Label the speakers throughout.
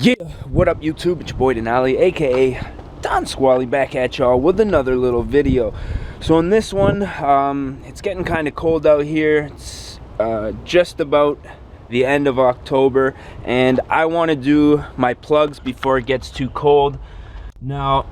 Speaker 1: Yeah, what up YouTube? It's your boy Denali, aka Don Squally, back at y'all with another little video. So in this one, it's getting kind of cold out here. It's just about the end of October, and I want to do my plugs before it gets too cold. Now,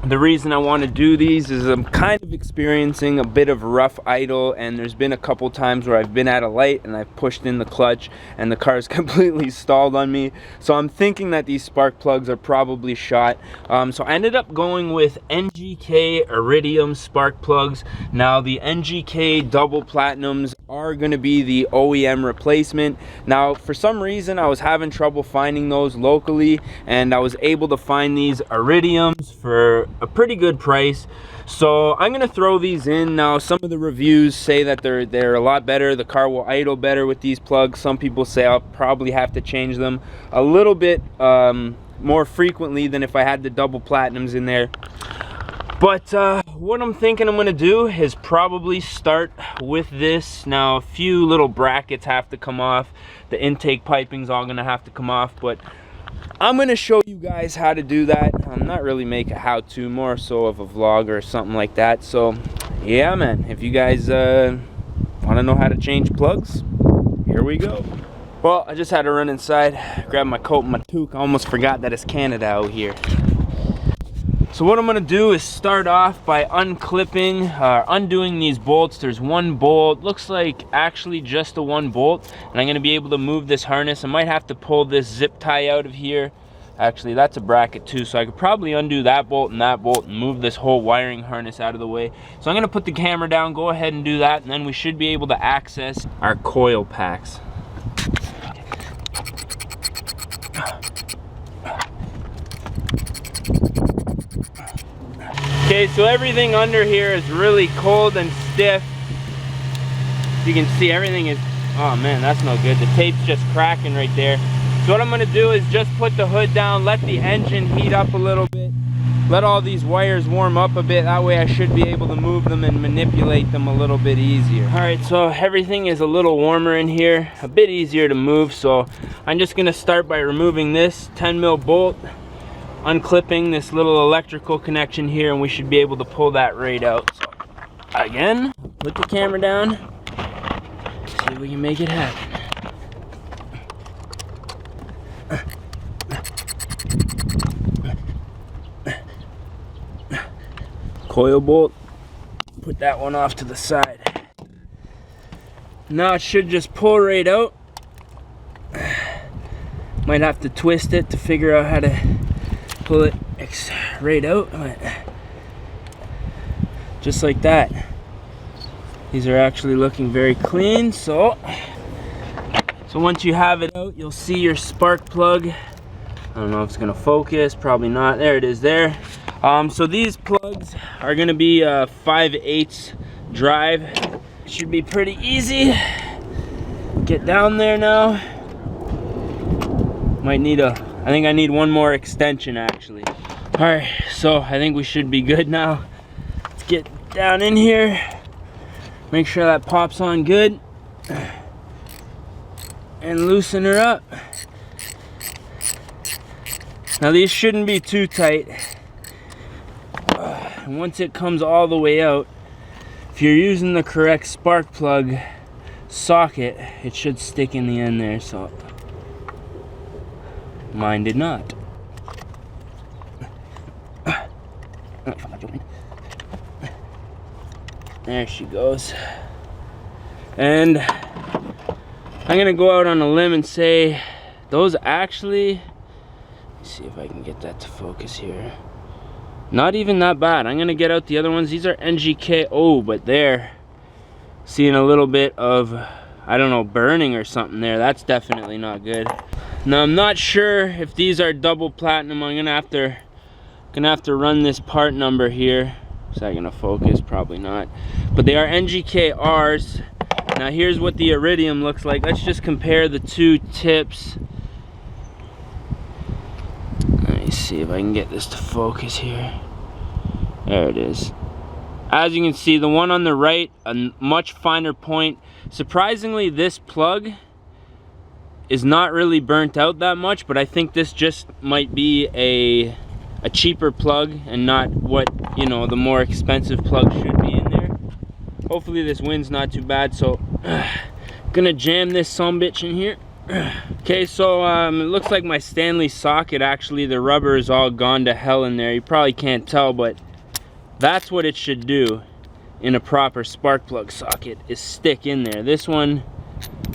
Speaker 1: the reason I want to do these is I'm kind of experiencing a bit of rough idle, and there's been a couple times where I've been at a light and I've pushed in the clutch and the car's completely stalled on me. So I'm thinking that these spark plugs are probably shot. So I ended up going with NGK Iridium spark plugs. Now the NGK double platinums are going to be the OEM replacement. Now for some reason I was having trouble finding those locally, and I was able to find these Iridiums for a pretty good price. So I'm gonna throw these in. Now some of the reviews say that they're a lot better. The car will idle better with these plugs. Some people say I'll probably have to change them a little bit more frequently than if I had the double platinums in there. But what I'm thinking I'm gonna do is probably start with this. Now a few little brackets have to come off. The intake piping's all gonna have to come off, but I'm gonna show you guys how to do that. I'm not really make a how-to, more so of a vlog or something like that. So yeah, man, if you guys want to know how to change plugs, here we go. Well, I just had to run inside, grab my coat and my toque. I almost forgot that it's Canada out here. So what I'm gonna do is start off by unclipping, undoing these bolts. There's one bolt, looks like actually just the one bolt, and I'm gonna be able to move this harness. I might have to pull this zip tie out of here. Actually, that's a bracket too, so I could probably undo that bolt and move this whole wiring harness out of the way. So I'm gonna put the camera down, go ahead and do that, and then we should be able to access our coil packs. Okay, so everything under here is really cold and stiff. You can see everything is, oh man, that's no good. The tape's just cracking right there. So what I'm gonna do is just put the hood down, let the engine heat up a little bit, let all these wires warm up a bit. That way I should be able to move them and manipulate them a little bit easier. All right, so everything is a little warmer in here, a bit easier to move. So I'm just gonna start by removing this 10 mil bolt, unclipping this little electrical connection here, and we should be able to pull that right out. So again, put the camera down, see if we can make it happen. Coil bolt, put that one off to the side. Now it should just pull right out. Might have to twist it to figure out how to pull it right out, just like that. These are actually looking very clean. So once you have it out, you'll see your spark plug. I don't know if it's gonna focus, probably not. There it is there. So these plugs are gonna be 5/8 drive. Should be pretty easy. Get down there now. Might need I think I need one more extension actually. All right, so I think we should be good now. Let's get down in here. Make sure that pops on good. And loosen her up. Now these shouldn't be too tight. And once it comes all the way out, if you're using the correct spark plug socket, it should stick in the end there. So mine did not. There she goes. And I'm gonna go out on a limb and say those actually, let's see if I can get that to focus here. Not even that bad. I'm gonna get out the other ones. These are NGK. Oh, but they're seeing a little bit of, I don't know, burning or something there. That's definitely not good. Now I'm not sure if these are double platinum. I'm gonna have to run this part number here. Is that gonna focus? Probably not. But they are NGK Rs. Now here's what the Iridium looks like. Let's just compare the two tips. Let me see if I can get this to focus here. There it is. As you can see, the one on the right, a much finer point. Surprisingly, this plug is not really burnt out that much, but I think this just might be a cheaper plug and not what, you know, the more expensive plug should be in there. Hopefully this wind's not too bad, so gonna jam this sumbitch in here. Okay, so it looks like my Stanley socket, actually the rubber is all gone to hell in there. You probably can't tell, but that's what it should do in a proper spark plug socket, is stick in there. This one,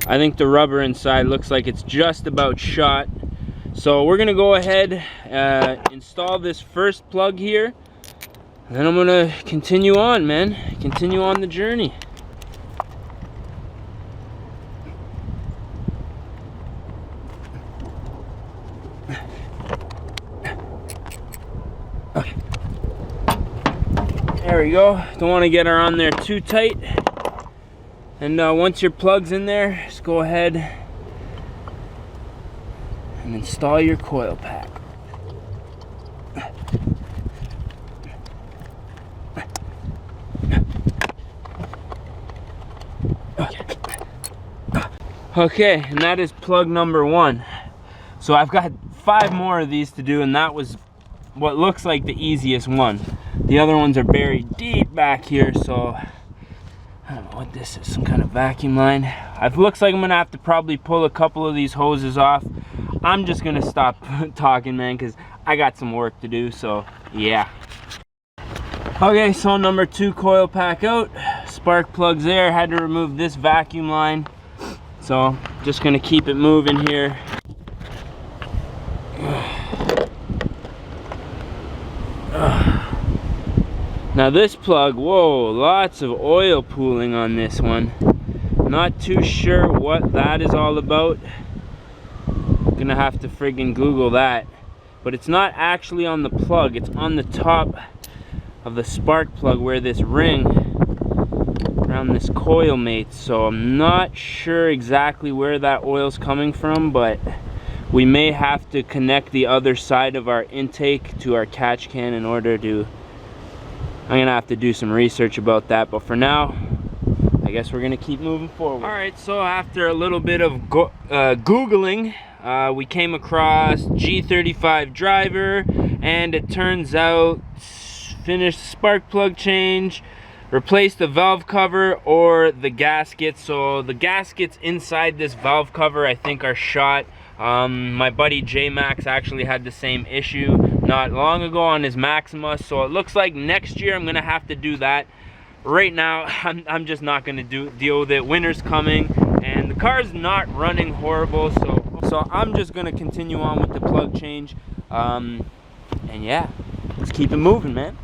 Speaker 1: I think the rubber inside looks like it's just about shot. So we're gonna go ahead, install this first plug here, and then I'm gonna continue on, man. Continue on the journey. Okay. There we go. Don't want to get her on there too tight. And once your plug's in there, just go ahead and install your coil pack. Okay, and that is plug number 1. So I've got 5 more of these to do, and that was what looks like the easiest one. The other ones are buried deep back here, so I don't know what this is, some kind of vacuum line. It looks like I'm gonna have to probably pull a couple of these hoses off. I'm just gonna stop talking, man, because I got some work to do, so yeah. Okay, so number 2 coil pack out. Spark plugs there. Had to remove this vacuum line. So just gonna keep it moving here. Now this plug, whoa, lots of oil pooling on this one. Not too sure what that is all about. Gonna have to friggin' Google that. But it's not actually on the plug, it's on the top of the spark plug where this ring around this coil mates. So I'm not sure exactly where that oil's coming from, but we may have to connect the other side of our intake to our catch can in order to, I'm gonna have to do some research about that, but for now, I guess we're gonna keep moving forward. All right, so after a little bit of Googling, we came across G35 driver, and it turns out finished spark plug change, replace the valve cover or the gasket. So the gaskets inside this valve cover I think are shot. My buddy J-Max actually had the same issue not long ago on his Maximus, so it looks like next year I'm gonna have to do that. Right now I'm just not gonna deal with it. Winter's coming and the car's not running horrible, so I'm just gonna continue on with the plug change. And yeah, let's keep it moving, man.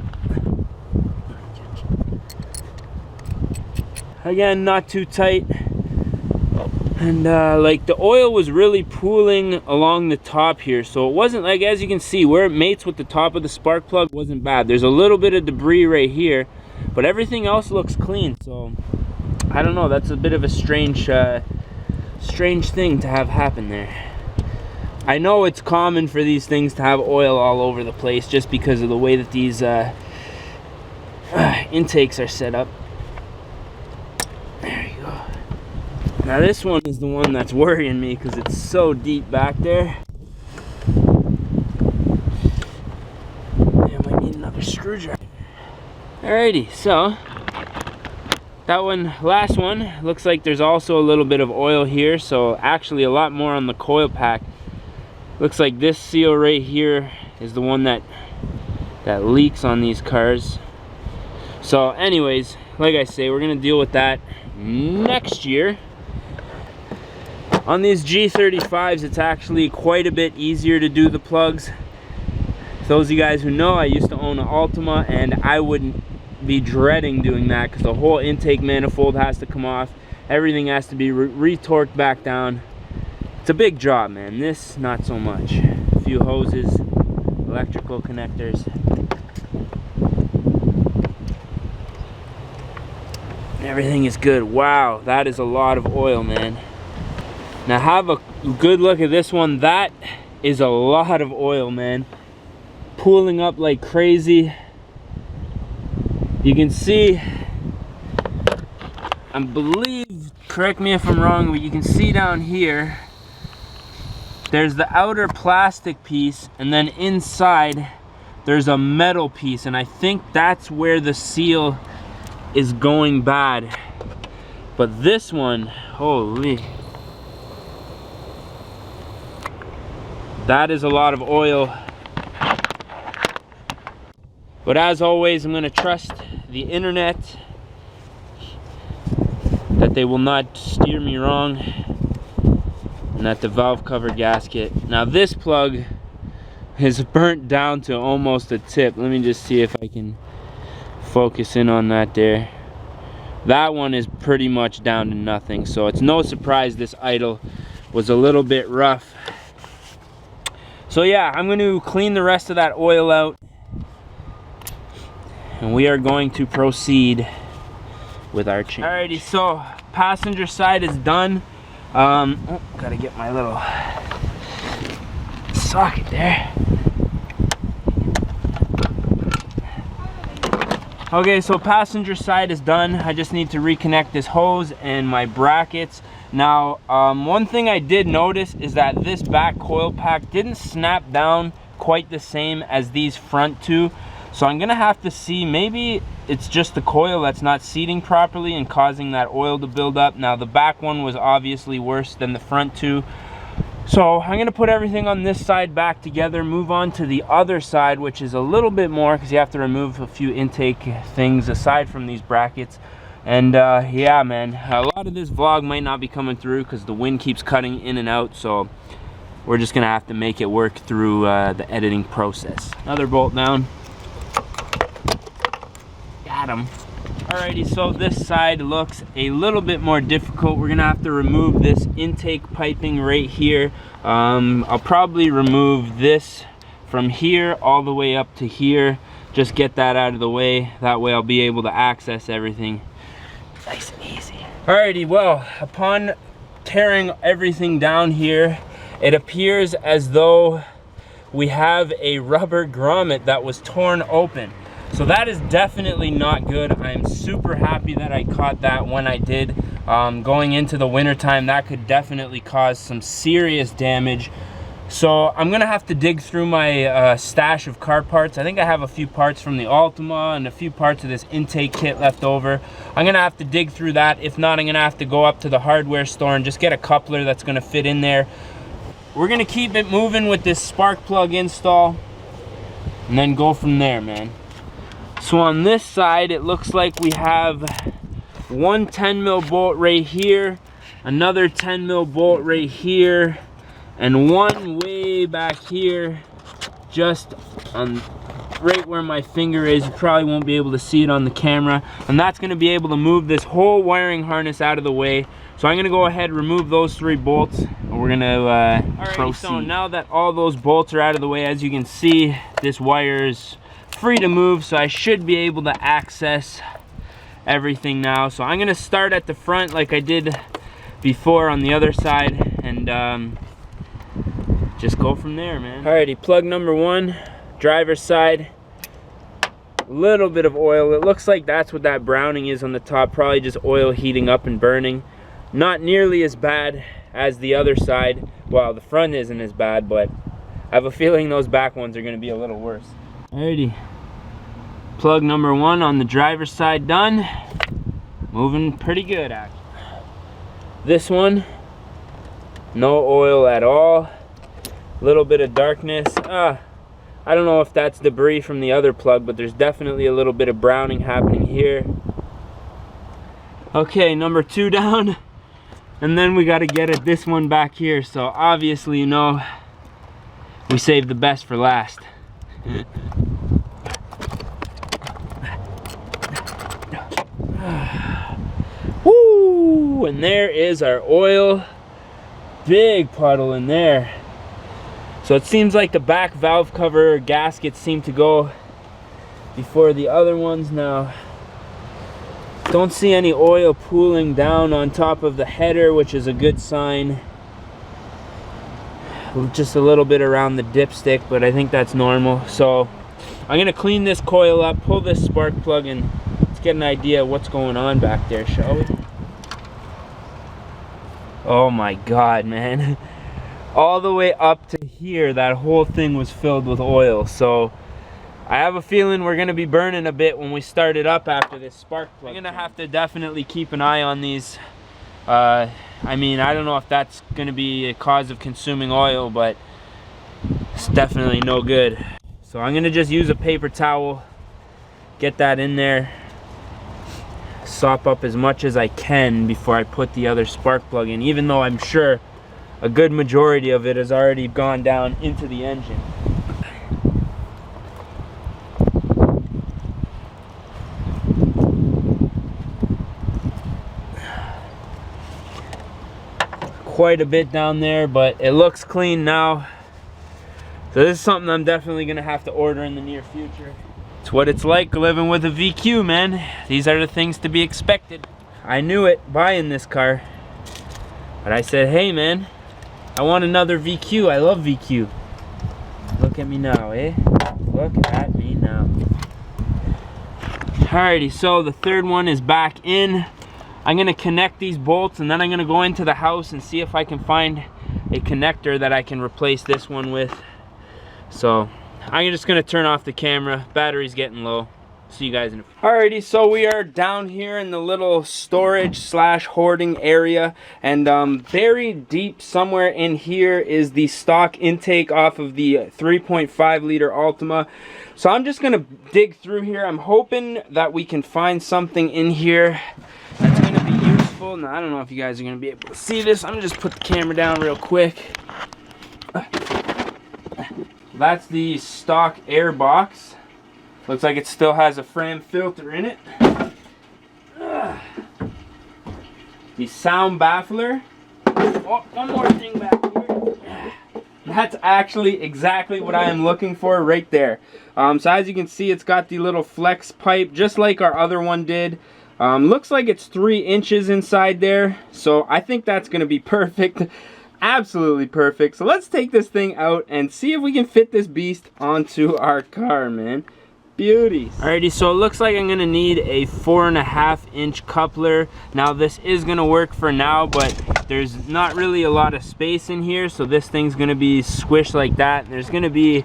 Speaker 1: Again, not too tight. And like the oil was really pooling along the top here, so it wasn't like, as you can see, where it mates with the top of the spark plug wasn't bad. There's a little bit of debris right here, but everything else looks clean. So I don't know, that's a bit of a strange thing to have happen there. I know it's common for these things to have oil all over the place just because of the way that these intakes are set up. There you go. Now this one is the one that's worrying me because it's so deep back there. I might need another screwdriver. Alrighty, so that one, last one, looks like there's also a little bit of oil here, so actually a lot more on the coil pack. Looks like this seal right here is the one that leaks on these cars. So anyways, like I say, we're gonna deal with that next year. On these G35s, it's actually quite a bit easier to do the plugs. Those of you guys who know, I used to own an Altima, and I wouldn't be dreading doing that because the whole intake manifold has to come off. Everything has to be retorqued back down. It's a big job, man. This, not so much. A few hoses, electrical connectors. Everything is good. Wow, that is a lot of oil, man. Now have a good look at this one. That is a lot of oil, man. Pooling up like crazy. You can see, I believe, correct me if I'm wrong, but you can see down here there's the outer plastic piece, and then inside there's a metal piece, and I think that's where the seal is going bad. But this one, holy, that is a lot of oil. But as always, I'm gonna trust the internet that they will not steer me wrong, and that the valve cover gasket. Now this plug is burnt down to almost a tip. Let me just see if I can focus in on that there. That one is pretty much down to nothing, so it's no surprise this idle was a little bit rough. So yeah, I'm going to clean the rest of that oil out, and we are going to proceed with our change. Alrighty, so passenger side is done. Oh, gotta get my little socket there. Okay, so passenger side is done. I just need to reconnect this hose and my brackets. Now, one thing I did notice is that this back coil pack didn't snap down quite the same as these front two. So I'm gonna have to see, maybe it's just the coil that's not seating properly and causing that oil to build up. Now the back one was obviously worse than the front two. So I'm gonna put everything on this side back together, move on to the other side, which is a little bit more because you have to remove a few intake things aside from these brackets. And yeah, man, a lot of this vlog might not be coming through because the wind keeps cutting in and out. So we're just gonna have to make it work through the editing process. Another bolt down. Got him. Alrighty, so this side looks a little bit more difficult. We're gonna have to remove this intake piping right here. I'll probably remove this from here all the way up to here. Just get that out of the way. That way I'll be able to access everything nice and easy. Alrighty, well, upon tearing everything down here, it appears as though we have a rubber grommet that was torn open. So that is definitely not good. I'm super happy that I caught that when I did. Going into the winter time, that could definitely cause some serious damage. So I'm gonna have to dig through my stash of car parts. I think I have a few parts from the Altima and a few parts of this intake kit left over. I'm gonna have to dig through that. If not, I'm gonna have to go up to the hardware store and just get a coupler that's gonna fit in there. We're gonna keep it moving with this spark plug install and then go from there, man. So on this side, it looks like we have one 10 mil bolt right here, another 10 mil bolt right here, and one way back here, just on right where my finger is. You probably won't be able to see it on the camera, and that's going to be able to move this whole wiring harness out of the way. So I'm going to go ahead and remove those 3 bolts, and we're going to proceed. So now that all those bolts are out of the way, as you can see, this wire is free to move, so I should be able to access everything now. So I'm gonna start at the front like I did before on the other side, and just go from there, man. Alrighty, plug number 1, driver's side. A little bit of oil. It looks like that's what that browning is on the top, probably just oil heating up and burning. Not nearly as bad as the other side. Well, the front isn't as bad, but I have a feeling those back ones are gonna be a little worse. Alrighty, plug number 1 on the driver's side done. Moving pretty good, actually. This one, no oil at all. Little bit of darkness. I don't know if that's debris from the other plug, but there's definitely a little bit of browning happening here. Okay, number 2 down, and then we got to get at this one back here. So obviously, you know, we saved the best for last. Woo! And there is our oil. Big puddle in there. So it seems like the back valve cover gaskets seem to go before the other ones. Now, don't see any oil pooling down on top of the header, which is a good sign. Just a little bit around the dipstick, but I think that's normal. So I'm gonna clean this coil up, pull this spark plug, and let's get an idea of what's going on back there, shall we? Oh my god, man. all the way up to here, that whole thing was filled with oil. So I have a feeling we're gonna be burning a bit when we start it up after this spark plug. I'm gonna have to definitely keep an eye on these. I mean, I don't know if that's gonna be a cause of consuming oil, but it's definitely no good. So I'm gonna just use a paper towel, get that in there, sop up as much as I can before I put the other spark plug in, even though I'm sure a good majority of it has already gone down into the engine. Quite a bit down there, but it looks clean now. So this is something I'm definitely gonna have to order in the near future. It's what it's like living with a VQ, man. These are the things to be expected. I knew it buying this car, but I said, hey man, I want another VQ. I love VQ. Look at me now, eh? Look at me now. Alrighty, so the third one is back in. I'm gonna connect these bolts and then I'm gonna go into the house and see if I can find a connector that I can replace this one with. So I'm just gonna turn off the camera. Battery's getting low. See you guys in a few. Alrighty, so we are down here in the little storage slash hoarding area, and buried deep somewhere in here is the stock intake off of the 3.5 liter Altima. So I'm just gonna dig through here. I'm hoping that we can find something in here that's gonna be useful. Now I don't know if you guys are gonna be able to see this. I'm gonna just put the camera down real quick. That's the stock Airbox. Looks like it still has a Fram filter in it. The sound baffler. Oh, one more thing back here. That's actually exactly what I am looking for right there. So as you can see, it's got the little flex pipe, just like our other one did. Looks like it's 3 inches inside there. So I think that's gonna be perfect. Absolutely perfect. So let's take this thing out and see if we can fit this beast onto our car, man. Beauties. Alrighty, so it looks like I'm gonna need a 4.5 inch coupler. Now this is gonna work for now, but there's not really a lot of space in here, so this thing's gonna be squished like that. There's gonna be,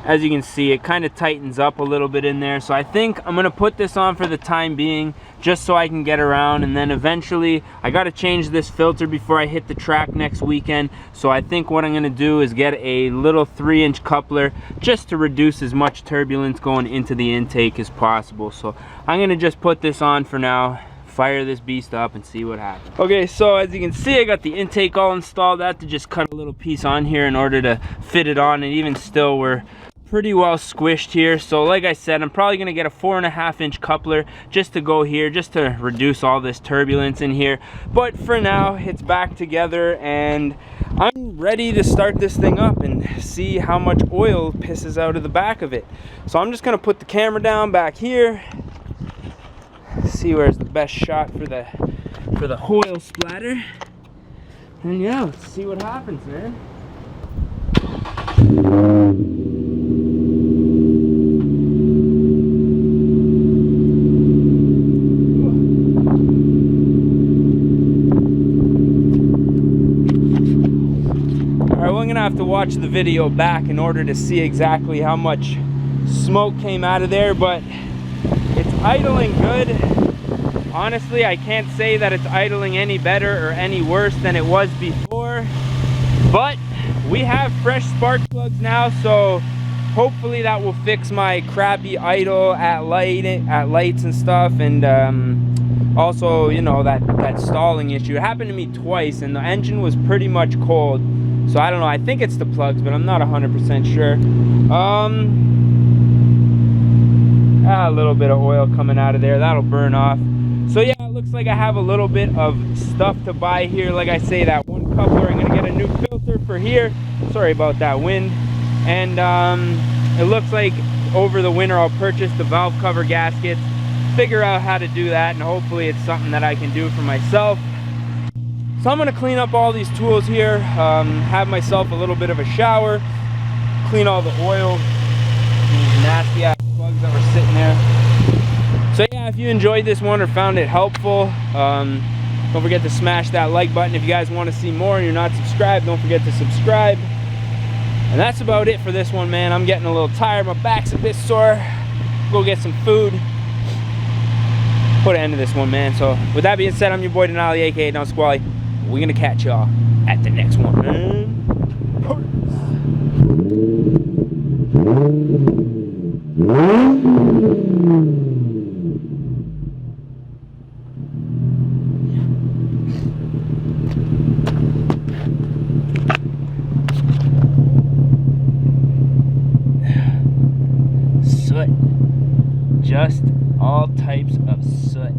Speaker 1: as you can see, it kind of tightens up a little bit in there. So I think I'm gonna put this on for the time being, just so I can get around, and then eventually I gotta change this filter before I hit the track next weekend. So I think what I'm gonna do is get a little 3 inch coupler just to reduce as much turbulence going into the intake as possible. So I'm gonna just put this on for now, fire this beast up and see what happens. Okay, so as you can see, I got the intake all installed. I have to just cut a little piece on here in order to fit it on, and even still we're pretty well squished here. So like I said, I'm probably gonna get a 4.5 inch coupler just to go here, just to reduce all this turbulence in here. But for now, it's back together and I'm ready to start this thing up and see how much oil pisses out of the back of it. So I'm just gonna put the camera down back here, see where's the best shot for the oil splatter, and yeah, let's see what happens, man. Have to watch the video back in order to see exactly how much smoke came out of there, but it's idling good. Honestly, I can't say that it's idling any better or any worse than it was before, but we have fresh spark plugs now, so hopefully that will fix my crappy idle at lights and stuff, and also, you know, that stalling issue. It happened to me twice and the engine was pretty much cold. So I don't know, I think it's the plugs, but I'm not 100% sure. A little bit of oil coming out of there, that'll burn off. So yeah, it looks like I have a little bit of stuff to buy here. Like I say, that one coupler, I'm gonna get a new filter for here. Sorry about that wind. And it looks like over the winter I'll purchase the valve cover gaskets, figure out how to do that, and hopefully it's something that I can do for myself. So I'm gonna clean up all these tools here, have myself a little bit of a shower, clean all the oil, these nasty ass plugs that were sitting there. So yeah, if you enjoyed this one or found it helpful, Don't forget to smash that like button if you guys want to see more and you're not subscribed. Don't forget to subscribe. And that's about it for this one, man. I'm getting a little tired. My back's a bit sore. Go get some food. Put an end to this one, man. So with that being said, I'm your boy Denali, aka Don Squally. We're gonna catch y'all at the next one, man. Soot. Just all types of soot.